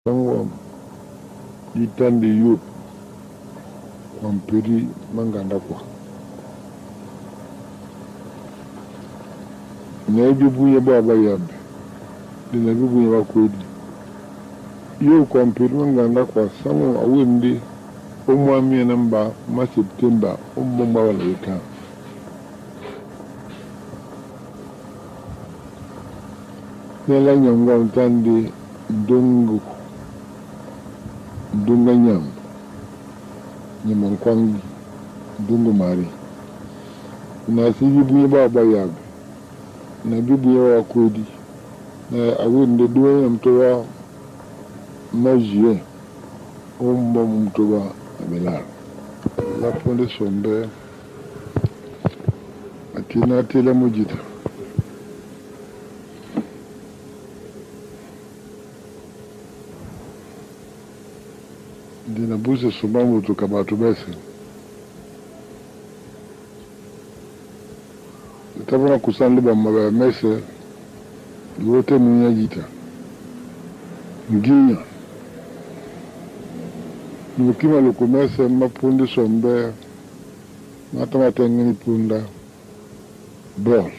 Sango yitande youth wampiri manganda kwa neju bunye baba yabe dina bunye bakwedi yo kwampiri manganda kwa sango awindi omwami namba ma September ombomba wala yita nela nyangwa ntande dunga nyam nyamankwang dunga mari na sigi bunye baba yabe na bunye wa kodi na awinde duwe namtowa magie omba mtowa abelar la ponde sombe atina tela mujita dina buse sumamu tukabatu bese tabana kusandiba mabe mese yote munya jita nginya nukima lukumese mapundi sombe matama tengini punda bol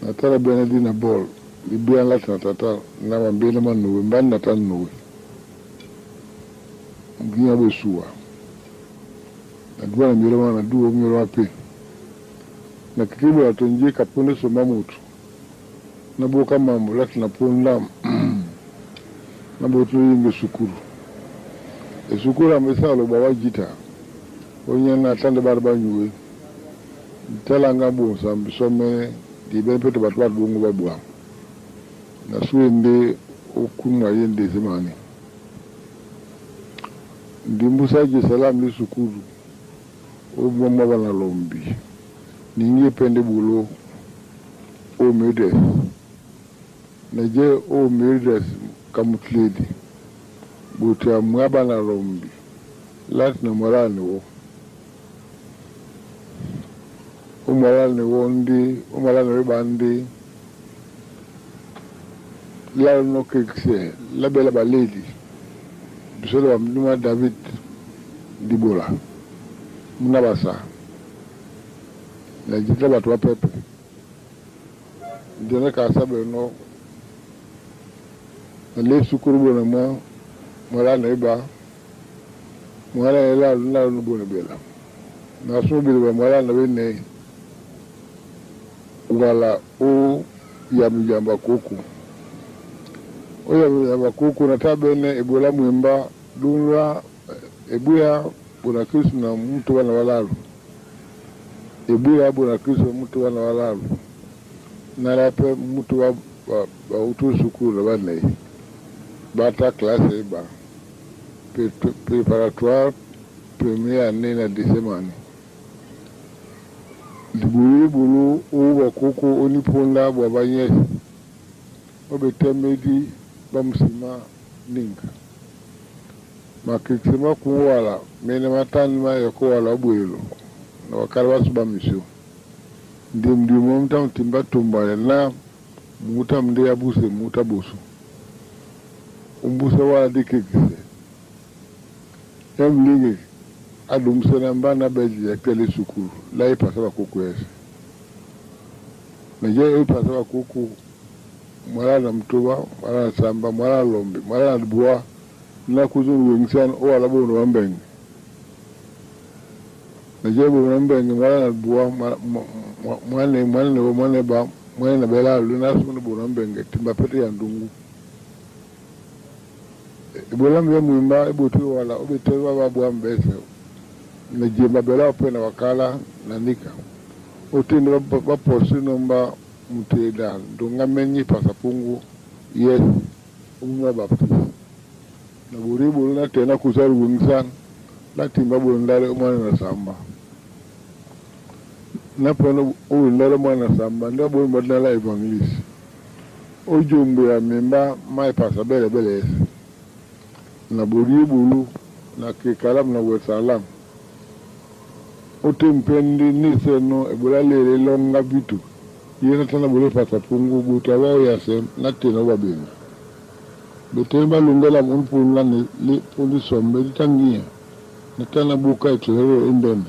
natara benedina bol libian lati natata na mambele manuwe mbani natana nuwe nginya besua nadua na mirema na duo mirema pe na kikibu ya tenje kapunde so mamutu na boka mambo lati na punda na botu yinge sukuru sukuru amesalo bawa jita onye na tande barba nyuwe tela ngabo sambi some di benpeto batwa dungu babwa na suende okunwa yende semani ndimbusaje salam li sukuru obomba bana lombi ningi pende bulo o medes neje o medes kamutledi buta mwabana lombi lat na morani wo o morani wo ndi o morani bandi la no kekse la bela baledi bisolo wa mduma David Dibola munabasa na jita batu wa pepe ndene ka sabe no le sukuru bona mo mola na iba mola ela na bona bela na so bi ba mola na bene wala o ya mjamba kuku oya ya kuku na tabene ebola mwemba dunwa ebuya bona Kristo na mtu wana walalu ebuya bona Kristo mtu wana walalu na lape mtu wa utu sukuru bane bata classe ba préparatoire première année na décembre bulu uwa kuku onipunda bwabanye obetemedi bamsima ninga makikisema kuwala mene matani ma yako wala obwelo na wakala wasuba misyo ndim mumta mtimba tumba na muta mde yabuse muta busu umbuse wala dikikise yamlingi adumsena mbana beji ya kele sukuru la ipasaba kuku yese na je ipasaba kuku mwala na mtuba mwala na samba mwala na lombi mwala na buwa na kuzuru wengisan o wala bono wambenge na je bono wambenge mwala na buwa mwane ba mwane na bela luna sumuni bono wambenge timba pete ya ndungu ibola mwe mwimba ibotu wala obetewa wabuwa mbese na je mabela opena wakala na nika otende waposi nomba muteda ndunga menyi pasapungu yes umwa baptisi na buru na tena kusaru wingsan la timba buru ndale umwana na samba na pono ndale umwana na samba nda buru mbadala la evangelist ojumbe ya memba mai pasa bele na buru na kikalam na wesalam otempendi niseno ebola lele longa bitu yena tana buru pasa pungu buta wao yase na tena wabeni Betemba lungela munpula ni poliso mbeli tangia. Natana buka itlero indem.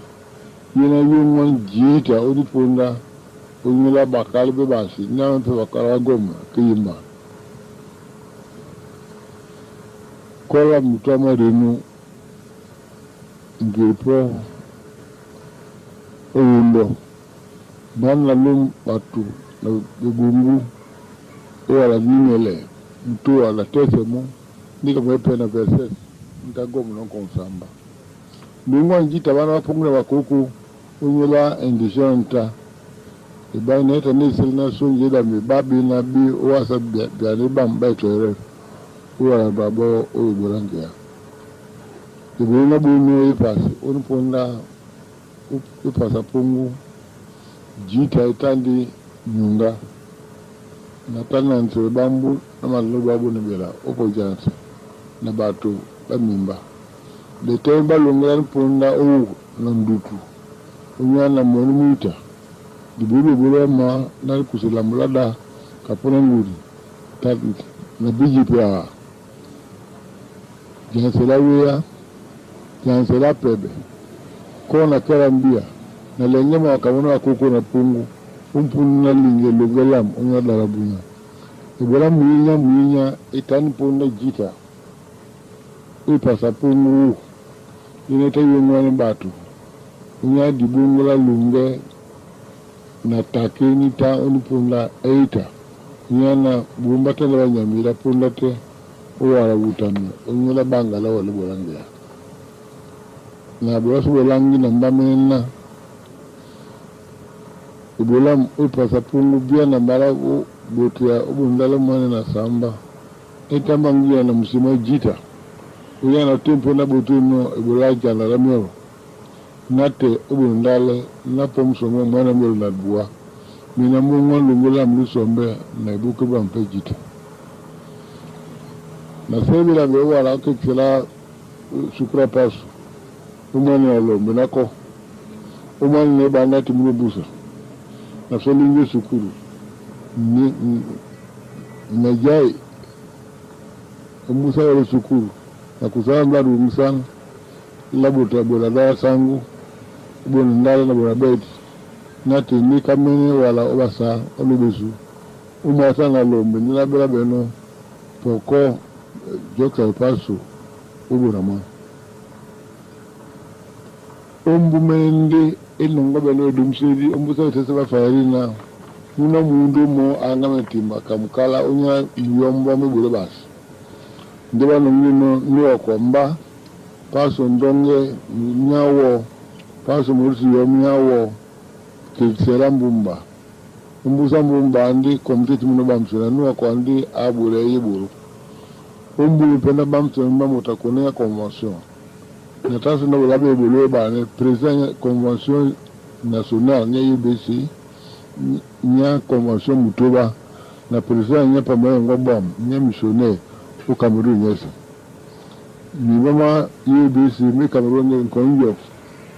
Yena yungwan jita odipunda unyela bakali bebasi. Nyama pe bakala goma kiyimba. Kola mutama renu ngiripo oyundo. Bana lum batu na begungu wala nimele. Mtu ala tese mo nika mwepe na verses ntagomu na konsamba bingo njita bana wapungula wakuku unyela endishonta ibaina eta nisili na sunji da mibabi na bi uwasa biani bamba itoire uwala babo uibulangia ibulina bunu ipasi uniponda ipasa pungu jita itandi nyunga natana nse bambu na babu ni bela oko jansa na batu bamimba de temba lungan punda o na ndutu unyana moni muita dibibi bulema na kusila mulada kapona nguri tatu na biji pia jansela wea jansela pebe kona karambia na lenyama wakamona wakoko na pungu umpunu na linge lungelam unya darabunya Ibola muinya itani punda jita. Ipasa pungu. Ineta yungwani batu. Unya dibungula lunge. Na takini ta unipunda eita. Unya na bumbata la wanyamira punda te. Uwara utami. Unya la banga la wale bolangia. Na burasu bolangi na mbamena. Ibola ipasa pungu bia na mbara botia ubundala mwana na samba etambangia na msima jita uyana tempo na botuno ibulaja na ramero nate ubundala na pomsomo mwana mero na bua mina mungu ngula mlusombe na ibuke bampe jita na sebi la bewa la kekela sukra pasu umani alo minako umani ne banati mbubusa na solinge sukuru Najai Musa wale sukuru na kuzaa mladu msana labuta bola dawa sangu boni ndala na bola beti nati ni kamene wala obasa olubesu umasa na lombe nila bela beno poko joksa paso ubura ma ombu mende ilunga belo dumsidi ombu sa tesa farina Una mundu mo angame timba kamukala unya yomba mbule basi. Ndiba nungino niwa kwamba paso ndonge nyawo paso murisi yomi nyawo kisera mbumba. Mbusa mbumba andi komteti muna bamsuna niwa kwa andi abule yiburu. Mbulu penda bamsuna mba mutakunea konvansyon. Natasu na walabe yibulu bane prezanya konvansyon nasyonal nye UBC nya convention mutoba na president nya pamoja ngobam nya missionnaire au Cameroun nyesa ni mama UBC mi Cameroun konjo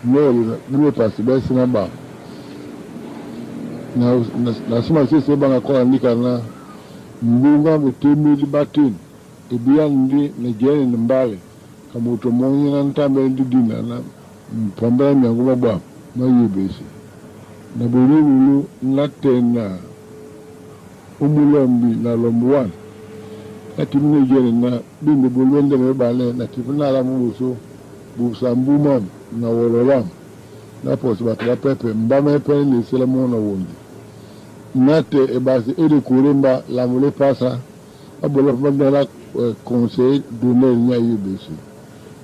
no pasi basi na ba na sima sisi banga kwa ndika na mbunga mtemi libatin ebia ndi na jeni mbale kama utomonyi na ntambe ndi dina na mpambana myango ba na UBC na bululu natena umulambi na lombuan ati mne jeni na bimbe bulwende mebale na tifuna la mubuso busambuma na wololam na posi batla pepe mbame pe ni selamo na wondi nate ebasi ede kurimba la mule pasa abola bandala conseil donner nya UBC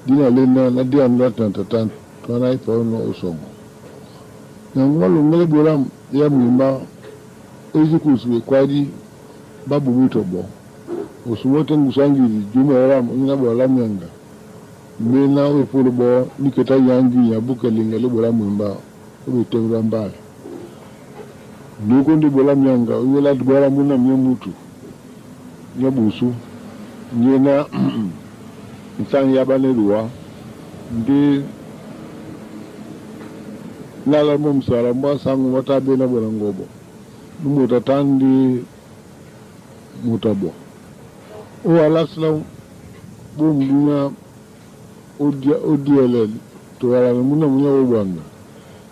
dina lena na dia ndatan tona ipo no osomo Nangwa lungele bolam ya mimba ezikusu kwadi babu mitobo osumote ngusangiri juma ram ina bolam yanga mena opolo bo niketa yangi ya buka lingele bolam mimba obite urambala nuko ndi bolam yanga uyela dgora muna myemutu nyabusu nyena nsang yabane ruwa ndi Nala mumsara mwa sangu watabe na bwana ngobo. Mutatandi mutabo. o alasla bom dunya odiele to wala muna munya wobanga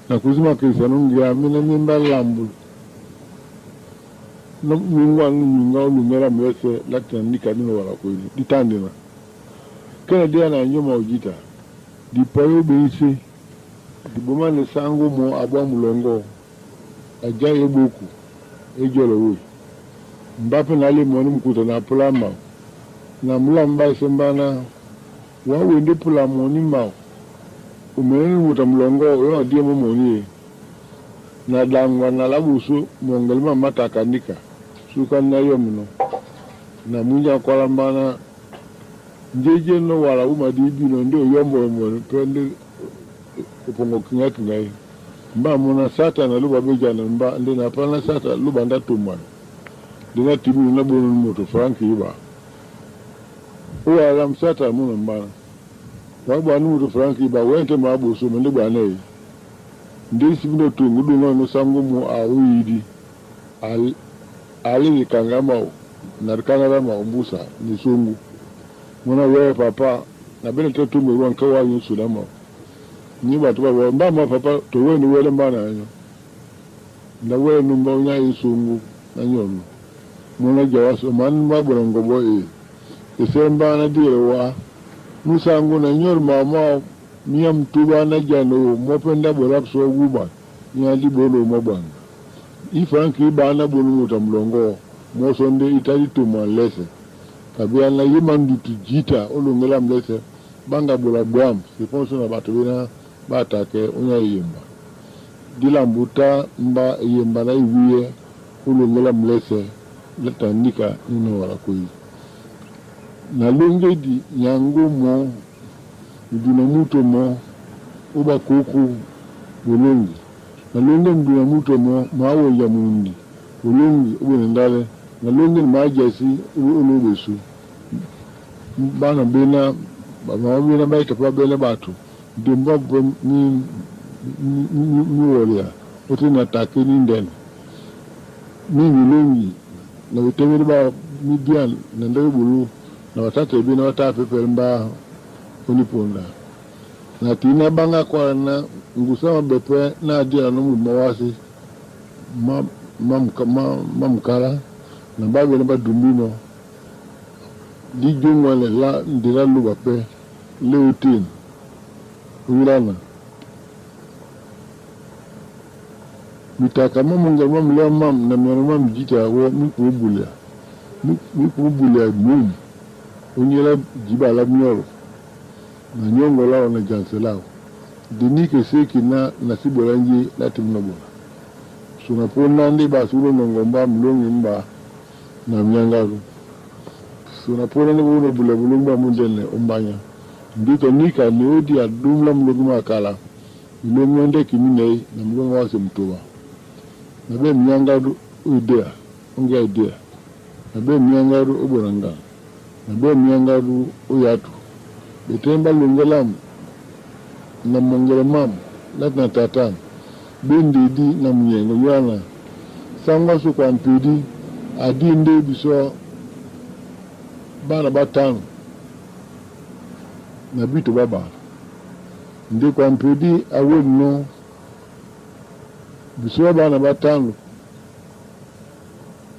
na kuzima kisa nungia mina mimba lambu no mingwa ngera mwese lakini nikadino wala kweli ditandina kena dia na nyoma ujita dipayo beisi dibomane sango mo abwa mulongo ajaye boku ejolo we mbape nali mwani mkuta na plama na mulamba sembana wawe ndi plama ni mao umeni muta mulongo yo adie mo moni na dangwa na labusu mongelma matakanika suka na yomno na munja kwa mbana njeje no wala umadibi no ndio yombo mo pende upongo kinyaki ngai mba mona sata na luba beja na mba ndina pana sata luba ndatumwa ndina tibu na bono moto franki iba uwa la msata mona mbana wabwa moto franki iba wente mabu so mende bwana ndisi bindo tungu no sango mu awidi ali kangama na kangama maumbusa ni sungu mona wewe papa na bene tetu mu wanka wa yusu dama ni ba tuba mama papa to we ni wele mbana yo na we no mbonya yusungu na nyono mona jawaso man ma borongo boy esemba na direwa musangu na nyor mama miyam tuba na jano mo penda borap so guba ni ali bolo mo bang ifanki ba na bolu mutamlongo mo sonde itali tuma lese kabia na yimandu tujita olongela mlese banga bola bwam siponso na batu bina batake unya yimba dilambuta mba yimba na iwiye olongela mlese letanika nino wala koi na longe di nyango mo duna muto mo uba kuku bolongi na longe duna muto mo mawo ya mundi bolongi ubo ndale na longe majasi ubo besu bana bena baba bena baita pa bena batu dimba ni wala otina takini ndene ni longi na utemere ba mi bian na ndawe bulu na watatu bina wata pepe mba uniponda na tina banga kwa na ngusama bepe na adia no mawasi mamkala na babe na badumbino di jongwale la ndira luba pe leutin ulana mitaka mamunga mamle mam na mwana mjita wo mikubulia mum unyela jibala mioro na nyongo lao na janse lao dinike seki na nasibolanji latimna bona sunapona ndi basulo ngomba mlongi mba na mnyangaru sunapona ndi bona bula bulumba mundene ombanya ndito nika ni odi adumla mloguma kala mlongonde kimine na mlongo wase mtoba na be mnyangaru udea onge idea na be mnyangaru oboranga na be mnyangaru uyatu betemba lungelam na mongere mam latna tatan bendi di na mnyengo yana sangwa su kwa mpidi adi nde biso bana batano na bitu baba nde kwa mpidi awe no biso bana batano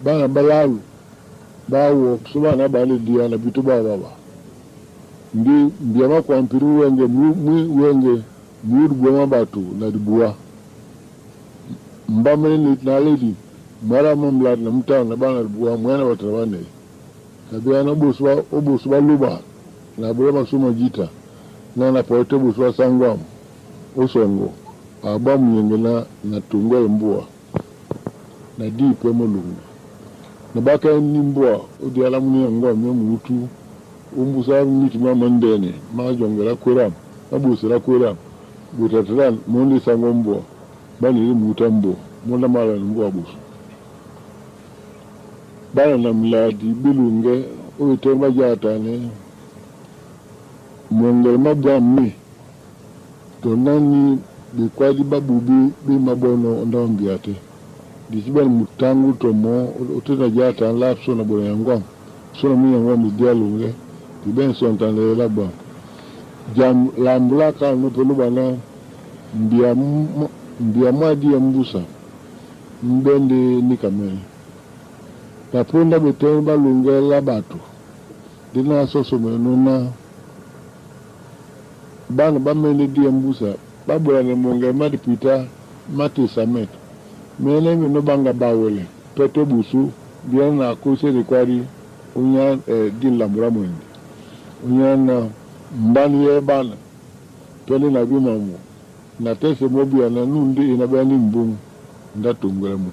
bana balalu bawo so bana bale dia na bitu baba ndi ndiama kwa mpiru wenge wenge mudu bwa batu na dibuwa mbamene ni naledi mara mamla na mta na bana dibuwa mwana watawane kabia na obuswa luba na bwa suma jita na poete buswa sangwam osongo abamu yengena na tungwa mbua na dipe molungu na baka ni mbua odi alamuni ngwa mutu umbusa niti mama ndene majongera kuram abusira kuram butatran mondi sangombo bani mutambo monda mala mbo abusu bana na mladi bilunge uitemba jatane mongel mabwami to nani bikwadi babubi bi mabono ndambiate disiban mutangu to mo otena jata lapso na bolo yangwa so mi yan wa mi dialo le ti ben so ntan le la ba jam lambula ka no pelu bana ndia mwadi ya mbusa mbende ni kamele taponda beteng balungela batu dina soso menuna bana bamende dia mbusa babula ne monge mati pita mati samet mene no banga bawole peto busu bien na kose de kwari unya din lambura mwende unya na mbani ye bana pele na bimamu na tese mobi na nundi inabani mbungu ndatungwemu